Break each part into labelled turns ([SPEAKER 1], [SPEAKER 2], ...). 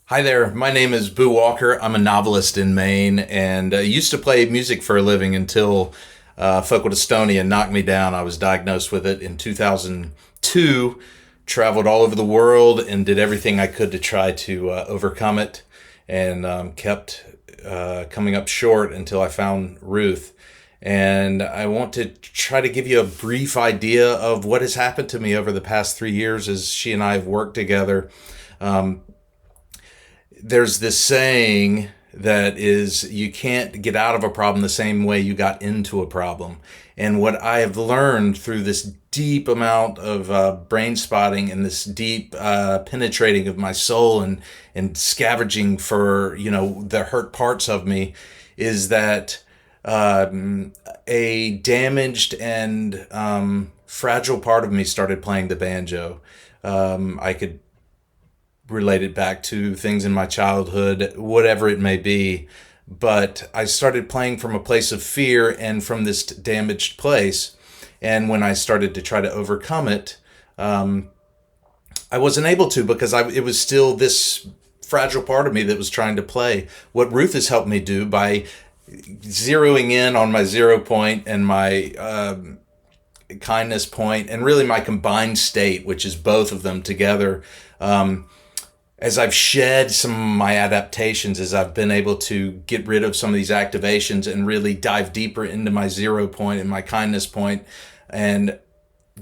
[SPEAKER 1] Hi there, my name is Boo Walker. I'm a novelist in Maine and used to play music for a living until focal dystonia knocked me down. I was diagnosed with it in 2002, traveled all over the world and did everything I could to try to overcome it, and kept coming up short until I found Ruth. And I want to try to give you a brief idea of what has happened to me over the past 3 years as she and I have worked together. There's this saying that is, you can't get out of a problem the same way you got into a problem. And what I have learned through this deep amount of brain spotting and this deep penetrating of my soul and scavenging for, the hurt parts of me, is that a damaged and fragile part of me started playing the banjo. I could related back to things in my childhood, whatever it may be. But I started playing from a place of fear and from this damaged place. And when I started to try to overcome it, I wasn't able to, because it was still this fragile part of me that was trying to play. What Ruth has helped me do by zeroing in on my 0 point and my kindness point, and really my combined state, which is both of them together. As I've shed some of my adaptations, as I've been able to get rid of some of these activations and really dive deeper into my 0 point and my kindness point and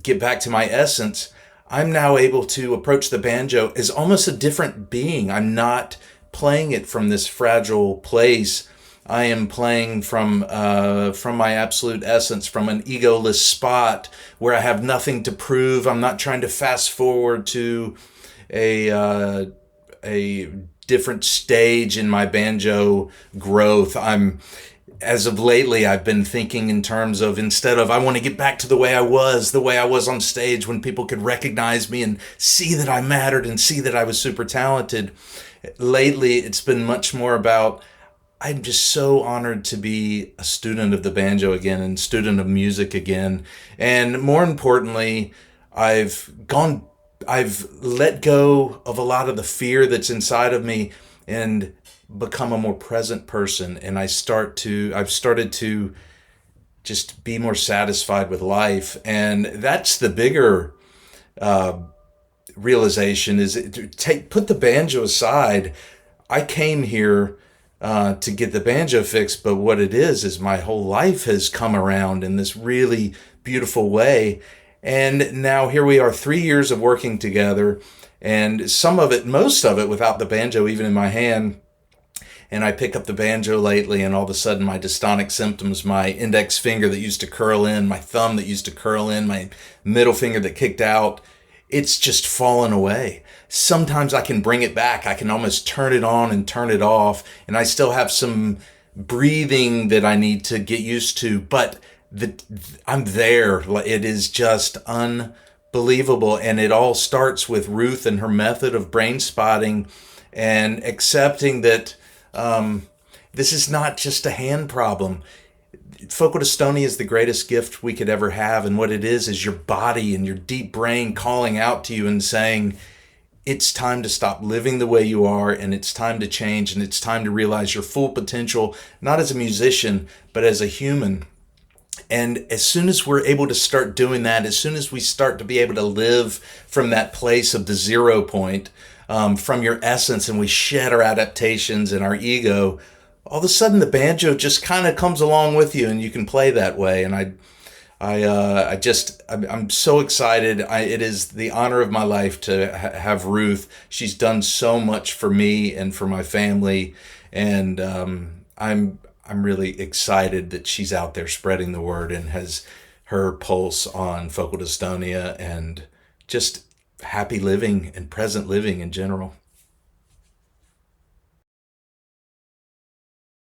[SPEAKER 1] get back to my essence, I'm now able to approach the banjo as almost a different being. I'm not playing it from this fragile place. I am playing from my absolute essence, from an egoless spot where I have nothing to prove. I'm not trying to fast forward to a different stage in my banjo growth. As of lately, I've been thinking in terms of, instead of, I want to get back to the way I was on stage when people could recognize me and see that I mattered and see that I was super talented. Lately, it's been much more about, I'm just so honored to be a student of the banjo again and student of music again. And more importantly, I've let go of a lot of the fear that's inside of me and become a more present person. And I've started to just be more satisfied with life. And that's the bigger realization, is put the banjo aside. I came here to get the banjo fixed, but what it is my whole life has come around in this really beautiful way. And now here we are, 3 years of working together, and most of it without the banjo even in my hand. And I pick up the banjo lately, and all of a sudden my dystonic symptoms, my index finger that used to curl in, my thumb that used to curl in, my middle finger that kicked out, it's just fallen away. Sometimes I can bring it back. I can almost turn it on and turn it off, and I still have some breathing that I need to get used to, but I'm there. It is just unbelievable. And it all starts with Ruth and her method of brain spotting and accepting that this is not just a hand problem. Focal dystonia is the greatest gift we could ever have. And what it is your body and your deep brain calling out to you and saying, it's time to stop living the way you are, and it's time to change, and it's time to realize your full potential, not as a musician, but as a human. And as soon as we're able to start doing that, as soon as we start to be able to live from that place of the 0 point, from your essence, and we shed our adaptations and our ego, all of a sudden the banjo just kind of comes along with you, and you can play that way. And I'm so excited. It is the honor of my life to have Ruth. She's done so much for me and for my family, and I'm really excited that she's out there spreading the word and has her pulse on focal dystonia and just happy living and present living in general.